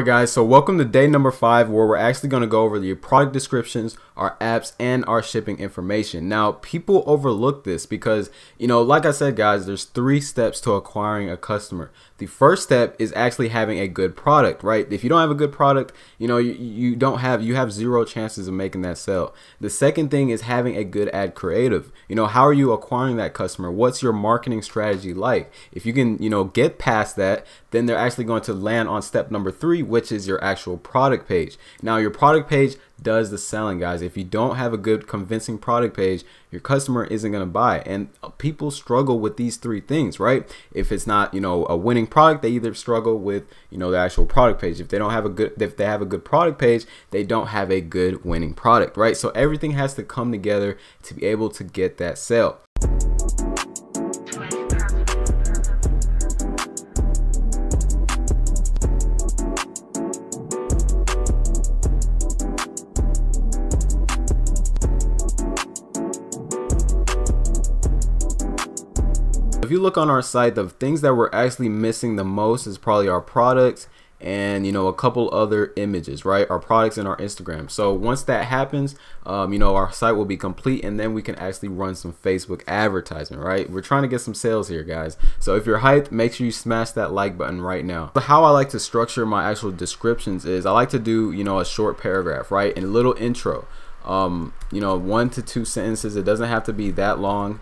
Alright guys, so welcome to day number 5 where we're actually going to go over the product descriptions, our apps, and our shipping information. Now, people overlook this because, like I said guys, there's 3 steps to acquiring a customer. The first step is actually having a good product, right? If you don't have a good product, you have 0 chances of making that sale. The second thing is having a good ad creative. How are you acquiring that customer? What's your marketing strategy like? If you can, get past that, then they're actually going to land on step number 3, which is your actual product page. Now, your product page does the selling, guys. If you don't have a good convincing product page, your customer isn't going to buy. And people struggle with these 3 things, right? If it's not, a winning product, they either struggle with, the actual product page. If they have a good product page, they don't have a good winning product, right? So everything has to come together to be able to get that sale. If you look on our site, the things that we're actually missing the most is probably our products and a couple other images, right? Our products and our Instagram. So once that happens, our site will be complete, and then we can actually run some Facebook advertisement, right? We're trying to get some sales here, guys. So if you're hyped, make sure you smash that like button right now. So how I like to structure my actual descriptions is I like to do a short paragraph, right, and a little intro, 1 to 2 sentences. It doesn't have to be that long.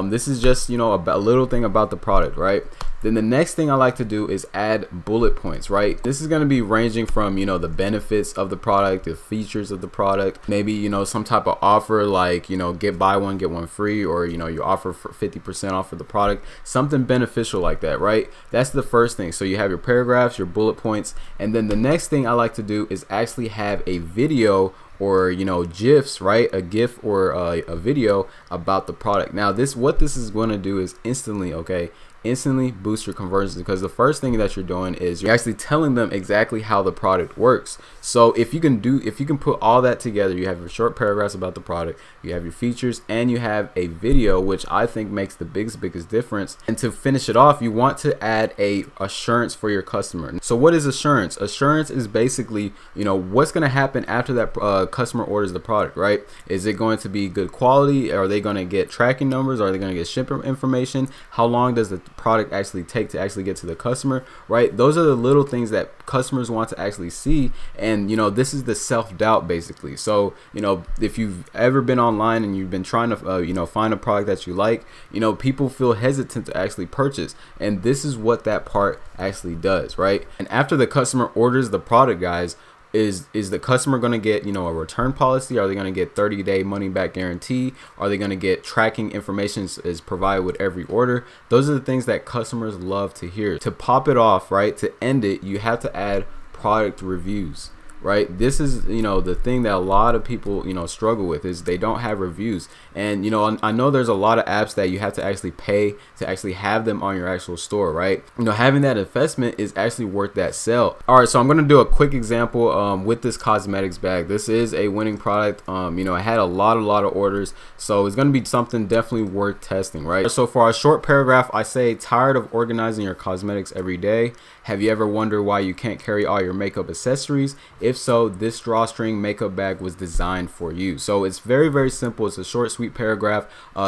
This is just, a little thing about the product, right? Then the next thing I like to do is add bullet points, right? This is going to be ranging from, the benefits of the product, the features of the product, maybe, some type of offer like, buy one, get one free, or, you offer for 50% off of the product, something beneficial like that, right? That's the first thing. So you have your paragraphs, your bullet points, and then the next thing I like to do is actually have a video or GIFs, right? A GIF or a video about the product. Now what this is going to do is instantly boost your conversions, because the first thing that you're doing is you're actually telling them exactly how the product works. So if you can put all that together, you have your short paragraphs about the product, you have your features, and you have a video, which I think makes the biggest difference. And to finish it off, you want to add a assurance for your customer. So what is assurance? Assurance is basically what's going to happen after that customer orders the product, right? Is it going to be good quality? Are they going to get tracking numbers? Are they going to get shipper information? How long does the product actually take to actually get to the customer, right? Those are the little things that customers want to actually see. And this is the self-doubt basically. So if you've ever been online and you've been trying to find a product that you like, people feel hesitant to actually purchase, and this is what that part actually does, right? And after the customer orders the product, guys, is the customer going to get a return policy? Are they going to get 30-day money back guarantee? Are they going to get tracking information is provided with every order? Those are the things that customers love to hear. To pop it off, right, to end it, you have to add product reviews, right? This is the thing that a lot of people struggle with, is they don't have reviews. And I know there's a lot of apps that you have to actually pay to actually have them on your actual store, right? Having that investment is actually worth that sale. All right, so I'm going to do a quick example with this cosmetics bag. This is a winning product. I had a lot of orders, so it's going to be something definitely worth testing, right? So for our short paragraph, I say, tired of organizing your cosmetics every day? Have you ever wondered why you can't carry all your makeup accessories? If so, this drawstring makeup bag was designed for you. So it's very simple. It's a short, sweet paragraph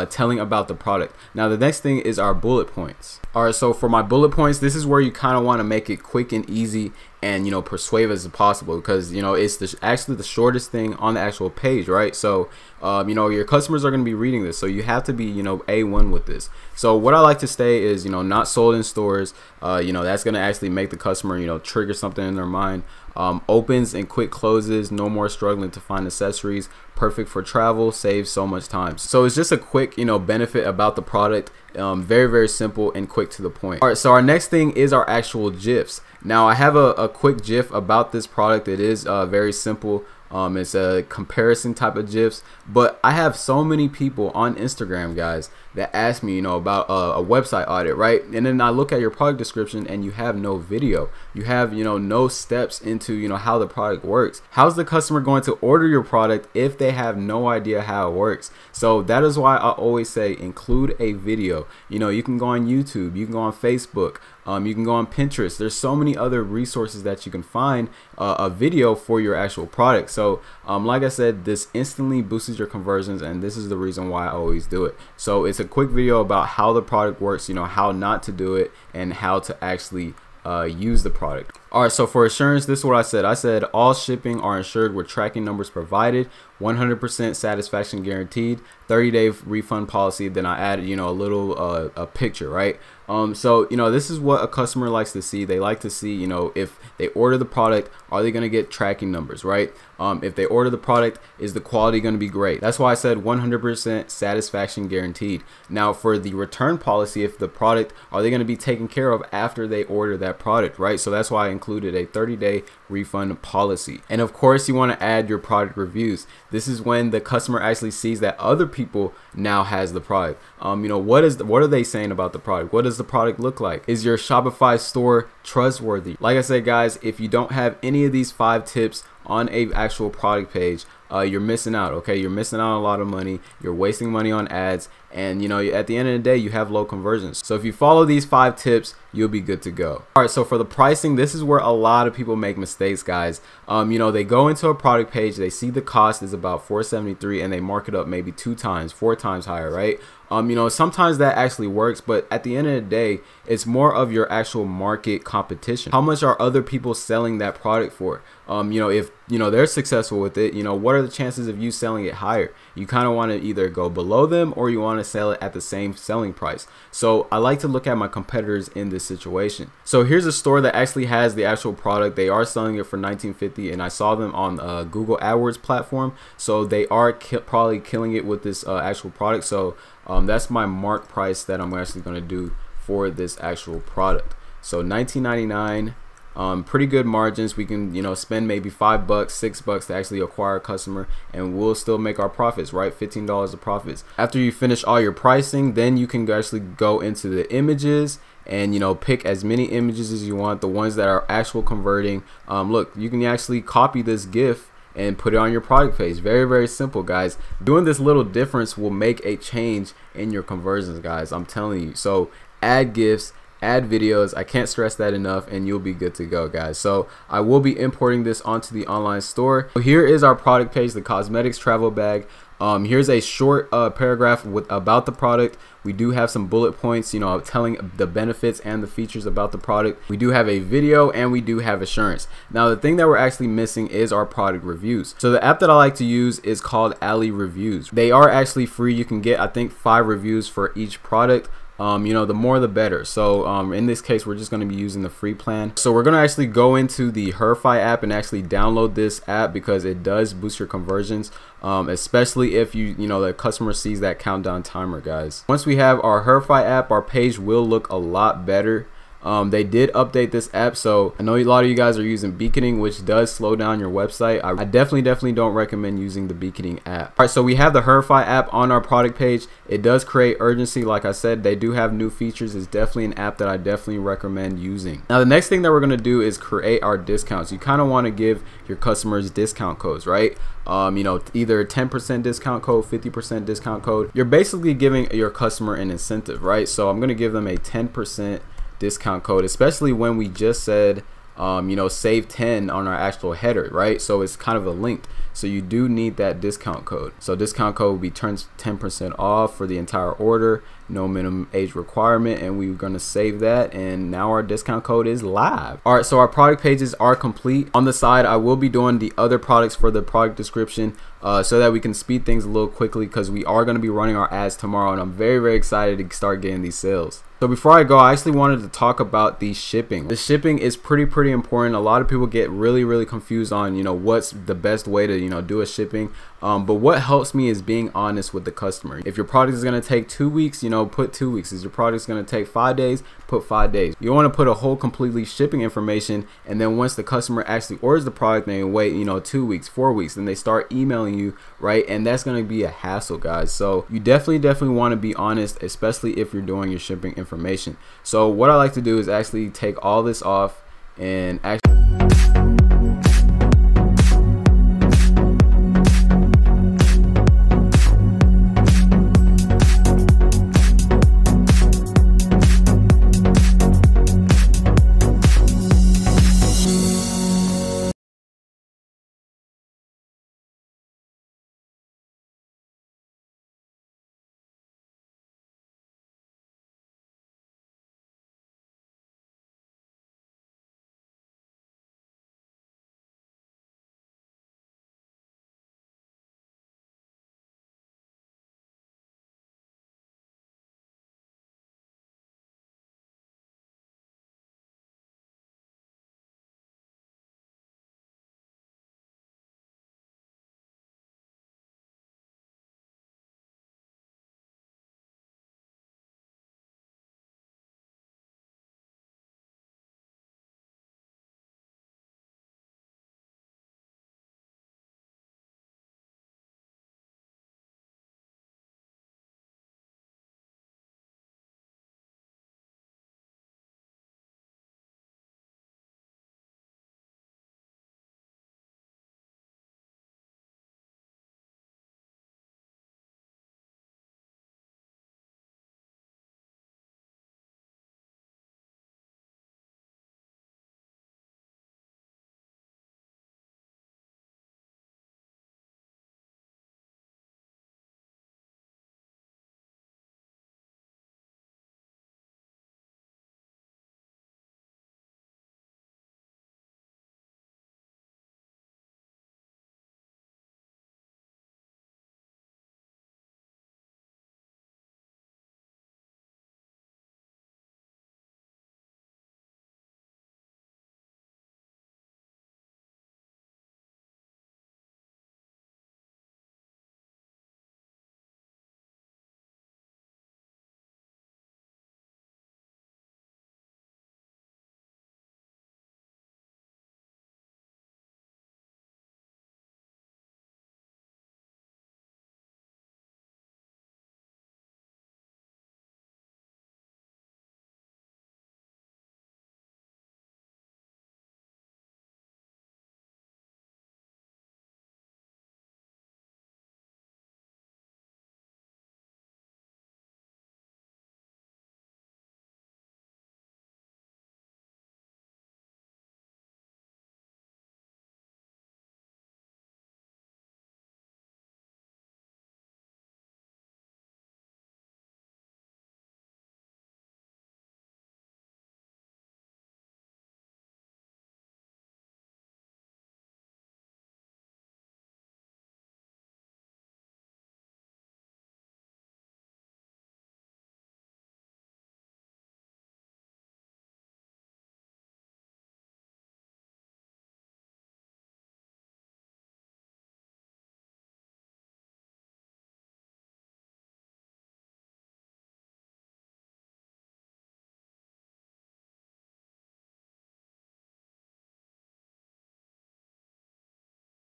telling about the product. Now the next thing is our bullet points. All right, so for my bullet points, this is where you kind of want to make it quick and easy and persuasive as possible, because it's actually the shortest thing on the actual page, right? So your customers are going to be reading this, so you have to be A1 with this. So what I like to say is not sold in stores. That's going to actually make the customer trigger something in their mind. Opens and quick closes, no more struggling to find accessories, perfect for travel, saves so much time. So it's just a quick benefit about the product, very simple and quick to the point. All right, so our next thing is our actual GIFs. Now I have a quick GIF about this product. It is very simple. It's a comparison type of GIFs, but I have so many people on Instagram, guys, that ask me, you know, about a website audit, right? And then I look at your product description and you have no video, you have, you know, no steps into, you know, how the product works. How's the customer going to order your product if they have no idea how it works? So that is why I always say include a video. You know, you can go on YouTube, you can go on Facebook, you can go on Pinterest. There's so many other resources that you can find a video for your actual product. So like I said, this instantly boosts your conversions, and this is the reason why I always do it. So it's a quick video about how the product works, you know, how not to do it, and how to actually use the product. All right, so for assurance, this is what I said. I said all shipping are insured with tracking numbers provided, 100% satisfaction guaranteed, 30-day refund policy. Then I added, you know, a little a picture, right? So, you know, this is what a customer likes to see. They like to see, you know, if they order the product, are they going to get tracking numbers, right? If they order the product, is the quality going to be great? That's why I said 100% satisfaction guaranteed. Now, for the return policy, if the product, are they going to be taken care of after they order that product, right? So that's why I included a 30-day refund policy. And of course, you want to add your product reviews. This is when the customer actually sees that other people now has the product. You know, what are they saying about the product? What does the product look like? Is your Shopify store trustworthy? Like I said, guys, if you don't have any of these 5 tips on a actual product page, you're missing out. Okay, you're missing out on a lot of money. You're wasting money on ads, and you know, at the end of the day, you have low conversions. So if you follow these 5 tips, you'll be good to go. All right, so for the pricing, this is where a lot of people make mistakes, guys. You know, they go into a product page, they see the cost is about $473, and they mark it up maybe 2 times, 4 times higher, right? You know, sometimes that actually works, but at the end of the day, it's more of your actual market competition. How much are other people selling that product for? You know, if you know they're successful with it, you know, what are the chances of you selling it higher? You kind of want to either go below them, or you want to sell it at the same selling price. So I like to look at my competitors in this situation. So here's a store that actually has the actual product. They are selling it for $19.50, and I saw them on Google AdWords platform. So they are probably killing it with this actual product. So that's my mark price that I'm actually going to do for this actual product. So $19.99. Pretty good margins. We can, you know, spend maybe $5, $6 to actually acquire a customer, and we'll still make our profits, right? $15 of profits. After you finish all your pricing, then you can actually go into the images and, you know, pick as many images as you want, the ones that are actual converting. Look, you can actually copy this GIF and put it on your product page. Very, very simple, guys. Doing this little difference will make a change in your conversions, guys. I'm telling you. So add GIFs, add videos. I can't stress that enough, and you'll be good to go, guys. So I will be importing this onto the online store. So here is our product page, the cosmetics travel bag. Here's a short paragraph about the product. We do have some bullet points, you know, telling the benefits and the features about the product. We do have a video, and we do have assurance. Now, the thing that we're actually missing is our product reviews. So the app that I like to use is called Ali Reviews. They are actually free. You can get, I think, 5 reviews for each product. You know, the more the better. So in this case, we're just going to be using the free plan. So we're going to actually go into the Shopify app and actually download this app, because it does boost your conversions, especially if you know the customer sees that countdown timer, guys. Once we have our Shopify app, our page will look a lot better. They did update this app, so I know a lot of you guys are using beaconing, which does slow down your website. I definitely don't recommend using the beaconing app. All right, so we have the Shopify app on our product page. It does create urgency. Like I said, they do have new features. It's definitely an app that I definitely recommend using. Now, the next thing that we're going to do is create our discounts. You kind of want to give your customers discount codes, right? You know, either 10% discount code, 50% discount code. You're basically giving your customer an incentive, right? So I'm going to give them a 10% discount code, especially when we just said you know, save 10 on our actual header, right? So it's kind of a link, so you do need that discount code. So discount code will be turns 10% off for the entire order, no minimum age requirement, and we're going to save that, and now our discount code is live. All right, so our product pages are complete. On the side, I will be doing the other products for the product description, so that we can speed things a little quickly, because we are going to be running our ads tomorrow, and I'm very excited to start getting these sales. So before I go, I actually wanted to talk about the shipping. The shipping is pretty important. A lot of people get really confused on, you know, what's the best way to, you know, do a shipping. But what helps me is being honest with the customer. If your product is going to take 2 weeks, put 2 weeks. Is your product going to take 5 days? Put 5 days. You want to put a whole completely shipping information, and then once the customer actually orders the product, they wait 2 weeks, 4 weeks, then they start emailing you, right? And that's going to be a hassle, guys. So you definitely want to be honest, especially if you're doing your shipping information. So what I like to do is actually take all this off and actually